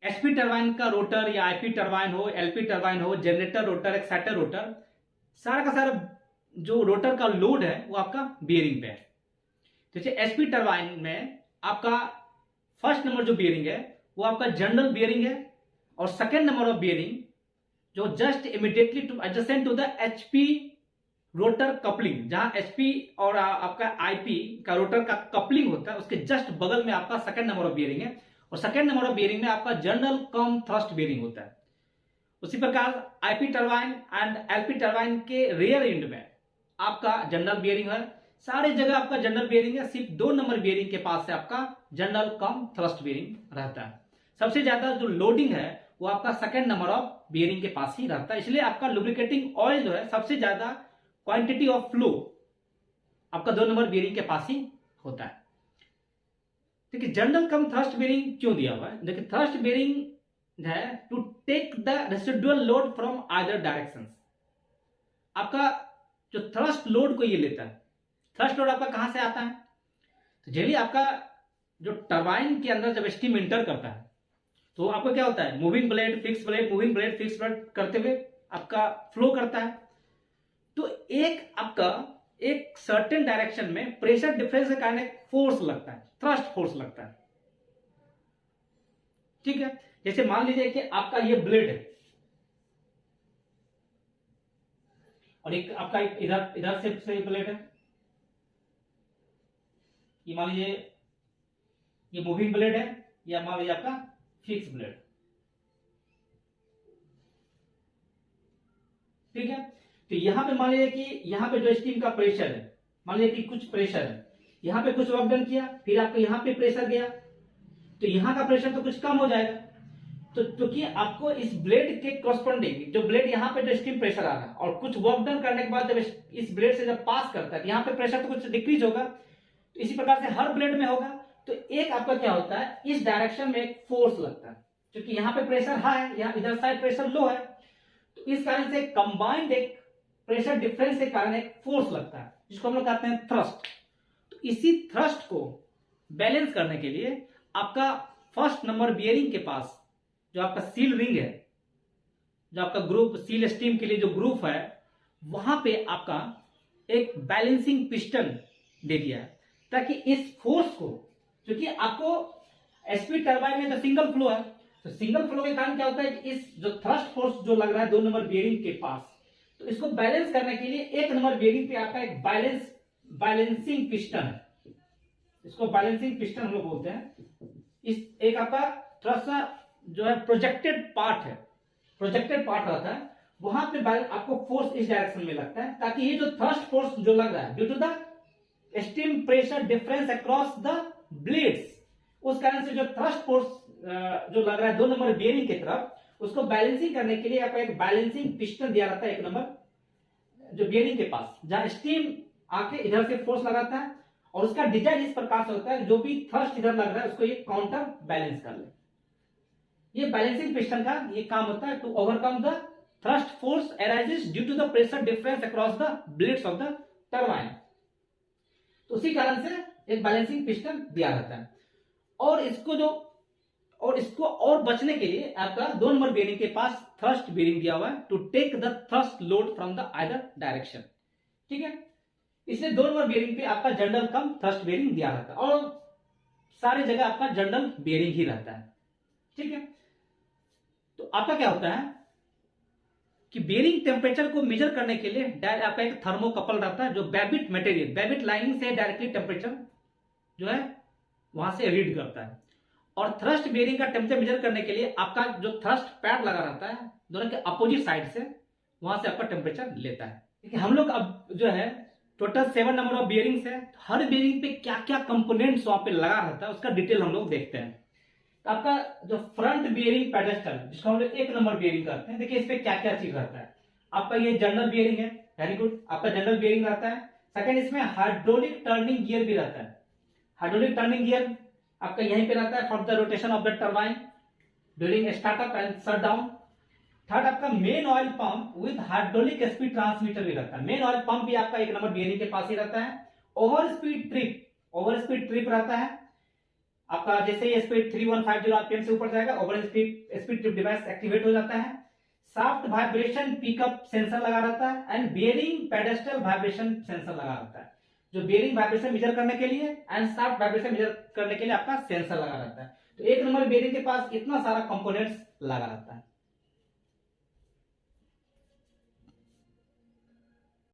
HP turbine का rotor या IP turbine हो, एलपी टरबाइन हो, जनरेटर रोटर, एक्साइटर रोटर, सारा का सारा जो रोटर का लोड है वो आपका बियरिंग पे है। जैसे एचपी टरबाइन में आपका फर्स्ट नंबर जो बियरिंग है वो आपका जनरल बियरिंग है, और सेकेंड नंबर ऑफ बियरिंग जो just immediately to adjacent to the HP rotor coupling, जहां एचपी और आपका आईपी का रोटर का कपलिंग होता है उसके जस्ट बगल में आपका सेकेंड नंबर ऑफ बियरिंग है, और सेकेंड नंबर ऑफ बियरिंग में आपका जनरल कम थ्रस्ट बियरिंग होता है। उसी प्रकार IP turbine and LP turbine के रेयर एंड में आपका जनरल बियरिंग है। सारी जगह आपका जनरल बियरिंग है, सिर्फ 2 नंबर बियरिंग के पास से आपका जनरल कम थ्रस्ट बियरिंग रहता है। सबसे ज्यादा जो लोडिंग है वो आपका सेकेंड नंबर ऑफ बियरिंग के पास ही रहता है, इसलिए आपका लुब्रिकेटिंग ऑयल जो है सबसे ज्यादा क्वांटिटी ऑफ फ्लो आपका 2 नंबर बियरिंग के पास ही होता है। देखिए जनरल कम थ्रस्ट बियरिंग क्यों दिया हुआ है? देखिए थ्रस्ट बियरिंग है to take the residual load from either directions. आपका जो थ्रस्ट लोड को ये लेता है, थ्रस्ट लोड आपका कहां से आता है? तो जनरली आपका जो टरबाइन के अंदर जब स्टीम इंटर करता है तो आपको क्या होता है, moving blade fix blade, moving blade fix blade करते हुए आपका फ्लो करता है। तो एक आपका एक सर्टेन डायरेक्शन में प्रेशर डिफरेंस के कारण एक फोर्स लगता है, थ्रस्ट फोर्स लगता है। ठीक है, जैसे मान लीजिए कि आपका ये ब्लेड है और एक आपका इधर इधर से ब्लेड है, ये मान लीजिए ये मूविंग ब्लेड है या मान लीजिए आपका फिक्स ब्लेड। ठीक है, तो यहां पे मान लीजिए कि यहां पे जो स्टीम का प्रेशर है, मान लीजिए कि कुछ प्रेशर है, यहां पे कुछ वर्क डन किया, फिर आपको यहां पे प्रेशर गया, तो यहां का प्रेशर तो कुछ कम हो जाएगा। तो क्योंकि आपको इस ब्लेड के कॉरस्पॉन्डिंग जो ब्लेड यहां पे जो स्टीम प्रेशर आ रहा है और कुछ वर्क डन करने के बाद जब इस ब्लेड से जब पास करता है तो यहां पे प्रेशर तो कुछ डिक्रीज होगा, तो इसी प्रकार से हर ब्लेड में होगा। तो एक आपका क्या होता है, इस डायरेक्शन में एक फोर्स लगता है, क्योंकि यहां पे प्रेशर हाई है, यहां इधर साइड प्रेशर लो है, तो इस कारण से कंबाइंड एक प्रेशर डिफरेंस के कारण एक फोर्स लगता है जिसको हम लोग कहते हैं थ्रस्ट। तो इसी थ्रस्ट को बैलेंस करने के लिए आपका फर्स्ट नंबर बियरिंग के पास जो आपका सील रिंग है, जो आपका ग्रुप सील स्टीम के लिए जो ग्रुप है, वहां पे आपका एक बैलेंसिंग पिस्टन दे दिया है, ताकि इस फोर्स को, क्योंकि आपको एचपी टरबाइन में तो सिंगल फ्लो है, तो सिंगल फ्लो के कारण क्या होता है कि इस जो थ्रस्ट फोर्स जो लग रहा है 2 नंबर बियरिंग के पास, तो इसको बैलेंस करने के लिए 1 नंबर बियरिंग पे आपका एक बैलेंसिंग पिस्टन है, इसको बैलेंसिंग पिस्टन हम लोग बोलते हैं। इस एक आपका थोड़ा सा जो है प्रोजेक्टेड पार्ट है, प्रोजेक्टेड पार्ट रहता है, वहां पे आपको फोर्स इस डायरेक्शन में लगता है, ताकि ये जो थ्रस्ट फोर्स जो लग रहा है due to the steam pressure difference across the blades, उस कारण से जो थ्रस्ट फोर्स जो लग रहा है 2 नंबर बियरिंग की तरफ, उसको बैलेंसिंग करने के लिए आपको एक बैलेंसिंग पिस्टन दिया रहता है 1 नंबर जो बियरिंग के पास, जहां स्टीम आके इधर से फोर्स लगाता है, और उसका डिजाइन इस प्रकार से होता है जो भी थ्रस्ट इधर लग रहा है उसको ये काउंटर बैलेंस कर ले। ये बैलेंसिंग पिस्टन का ये काम होता है, to overcome the thrust force arises due to the pressure difference across the blades of the turbine. तो उसी कारण से एक बैलेंसिंग पिस्टन दिया रहता है, और इसको और बचने के लिए आपका 2 नंबर बियरिंग के पास थ्रस्ट बियरिंग दिया हुआ है to take the thrust load from the either direction. ठीक है, इसलिए 2 नंबर बियरिंग पे आपका जनरल कम थ्रस्ट बियरिंग दिया रहता है, और सारी जगह आपका जनरल बियरिंग ही रहता है। ठीक है, तो आपका क्या होता है कि बियरिंग टेम्परेचर को मेजर करने के लिए आपका एक थर्मोकपल रहता है जो बैबिट मटेरियल, बैबिट लाइनिंग से डायरेक्टली टेम्परेचर जो है वहां से रीड करता है, और थ्रस्ट बियरिंग का टेम्परेचर मेजर करने के लिए आपका जो थ्रस्ट पैड लगा रहता है दोनों के अपोजिट साइड से, वहां से आपका टेम्परेचर लेता है। देखिए हम लोग अब जो है टोटल 7 नंबर ऑफ बियरिंग्स है, हर बियरिंग पे क्या क्या कंपोनेंट्स वहां पे लगा रहता है उसका डिटेल हम लोग देखते हैं। तो आपका जो फ्रंट बियरिंग पेडेस्टल जिसको हम लोग 1 नंबर बियरिंग करते हैं, देखिए इस पे क्या क्या चीज रहता है। आपका ये जनरल बियरिंग है, वेरी गुड, आपका जनरल बियरिंग रहता है। सेकंड, इसमें हाइड्रोलिक टर्निंग गियर भी रहता है। हाइड्रोलिक टर्निंग गियर आपका यहीं पे रहता है for the rotation of the turbine during startup and shutdown. Third, आपका main oil pump with hydraulic speed transmitter भी रहता है। मेन ऑयल पंप भी आपका 1 नंबर बियरिंग के पास ही रहता है। ओवर स्पीड ट्रिप रहता है। आपका जैसे ही स्पीड 3150 आरपीएम से ऊपर जाएगा, ओवर स्पीड डिवाइस एक्टिवेट हो जाता है। सॉफ्ट वाइब्रेशन पिकअप सेंसर लगा रहता है and bearing pedestal vibration sensor लगा रहता है, जो बियरिंग वाइब्रेशन मेजर करने के लिए एंड सॉफ्ट वाइब्रेशन मेजर करने के लिए आपका सेंसर लगा रहता है। तो एक नंबर बियरिंग के पास इतना सारा कंपोनेंट्स लगा रहता है।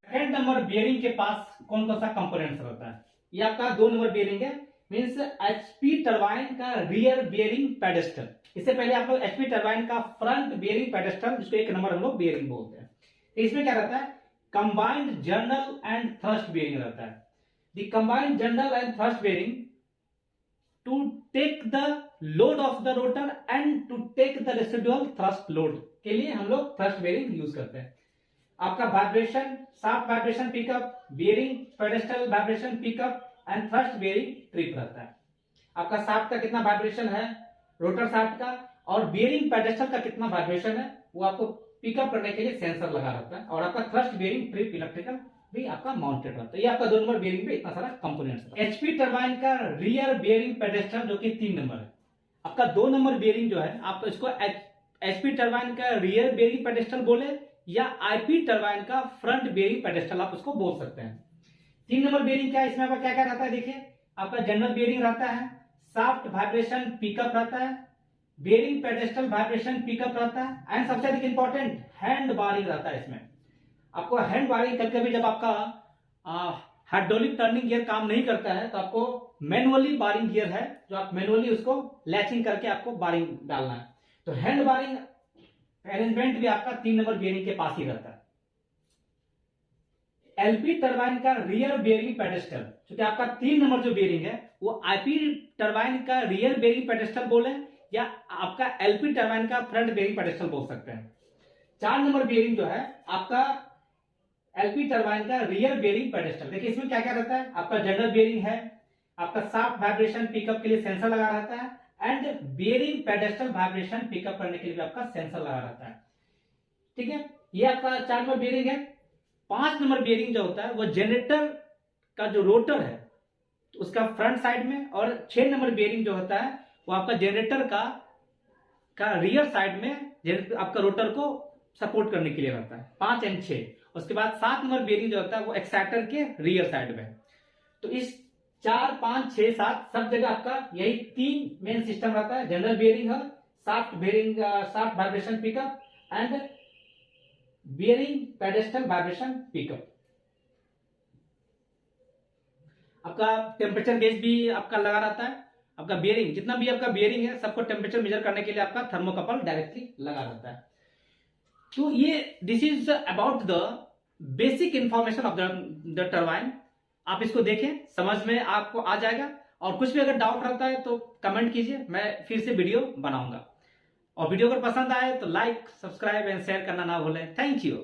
सेकंड नंबर बियरिंग के पास कौन कौन सा कंपोनेंट्स रहता है? ये आपका 2 नंबर बियरिंग है, मींस एचपी टरबाइन का रियर बियरिंग पेडेस्टल। इससे पहले आप लोग एचपी टरबाइन का फ्रंट बियरिंग पेडेस्टल, जिसको 1 नंबर हम लोग बियरिंग बोलते हैं। तो इसमें क्या रहता है? Combined journal and thrust bearing रहता है। The combined journal and thrust bearing to take the load of the rotor and to take the residual thrust load के लिए हम लोग थ्रस्ट बियरिंग यूज करते हैं। आपका vibration, soft vibration pickup, bearing pedestal vibration pickup and thrust bearing trip रहता है। आपका शाफ्ट का कितना वाइब्रेशन है, रोटर शाफ्ट का, और बियरिंग पेडेस्टल का कितना वाइब्रेशन है, वो आपको पिकअप करने के लिए सेंसर लगा रहता है। और आपका थ्रस्ट बियरिंग ट्रिप इलेक्ट्रिकल भी आपका माउंटेड रहता है। ये आपका 2 नंबर बियरिंग पे इतना सारा कंपोनेंट्स है। एचपी टरबाइन का रियर बियरिंग पेडेस्टल जो कि 3 नंबर है। आपका 2 नंबर बियरिंग जो है, आप इसको एचपी टरबाइन का रियर बियरिंग पेडेस्टल बोले या आईपी टरबाइन का फ्रंट बियरिंग पेडेस्टल आप उसको बोल सकते हैं। 3 नंबर बियरिंग क्या है? इसमें आपका क्या क्या रहता है? देखिए, आपका जनरल बियरिंग रहता है, सॉफ्ट वाइब्रेशन पिकअप रहता है, बियरिंग पेडेस्टल वाइब्रेशन पिकअप रहता है एंड सबसे अधिक इंपॉर्टेंट हैंड बारिंग रहता है। इसमें आपको हैंड बारिंग करके भी, जब आपका हाइड्रोलिक टर्निंग गियर काम नहीं करता है तो आपको मैनुअली बारिंग गियर है, जो आप मैनुअली उसको लैचिंग करके आपको बारिंग डालना है। तो हैंड बारिंग अरेंजमेंट भी आपका 3 नंबर बियरिंग के पास ही रहता है। एलपी टरबाइन का रियर बियरिंग पेडेस्टल, क्योंकि आपका 3 नंबर जो बियरिंग है वो आईपी टरबाइन का रियर बियरिंग पेडेस्टल बोले या आपका एलपी टरबाइन का फ्रंट बियरिंग पेडेस्टल बोल सकते हैं। 4 नंबर बियरिंग जो है आपका एलपी टरबाइन का रियर बियरिंग पेडेस्टल। देखिए इसमें क्या क्या रहता है? आपका जनरल बियरिंग है, आपका सॉफ्ट वाइब्रेशन पिकअप के लिए सेंसर लगा रहता है and bearing pedestal vibration pickup करने के लिए भी आपका सेंसर लगा रहता है। ठीक है, ये आपका 4 नंबर बियरिंग है। 5 नंबर बियरिंग जो होता है वो जनरेटर का जो रोटर है तो उसका फ्रंट साइड में, और 6 नंबर बियरिंग जो होता है वो आपका जनरेटर का रियर साइड में आपका रोटर को सपोर्ट करने के लिए रहता है। 5 एंड 6। उसके बाद 7 नंबर बियरिंग जो होता है वो एक्साइटर के रियर साइड में। तो इस 4, 5, 6, 7 सब जगह आपका यही 3 मेन सिस्टम रहता है। जनरल बियरिंग है, soft bearing, soft vibration pickup and bearing pedestal vibration pickup. आपका टेम्परेचर गेज भी आपका लगा रहता है। आपका बियरिंग, जितना भी आपका बियरिंग है सबको टेम्परेचर मेजर करने के लिए आपका थर्मोकपल डायरेक्टली लगा रहता है। तो ये this is about the basic information of the turbine. आप इसको देखें, समझ में आपको आ जाएगा। और कुछ भी अगर डाउट रहता है तो कमेंट कीजिए, मैं फिर से वीडियो बनाऊंगा। और वीडियो अगर पसंद आए तो लाइक, सब्सक्राइब एंड शेयर करना ना भूलें। Thank you.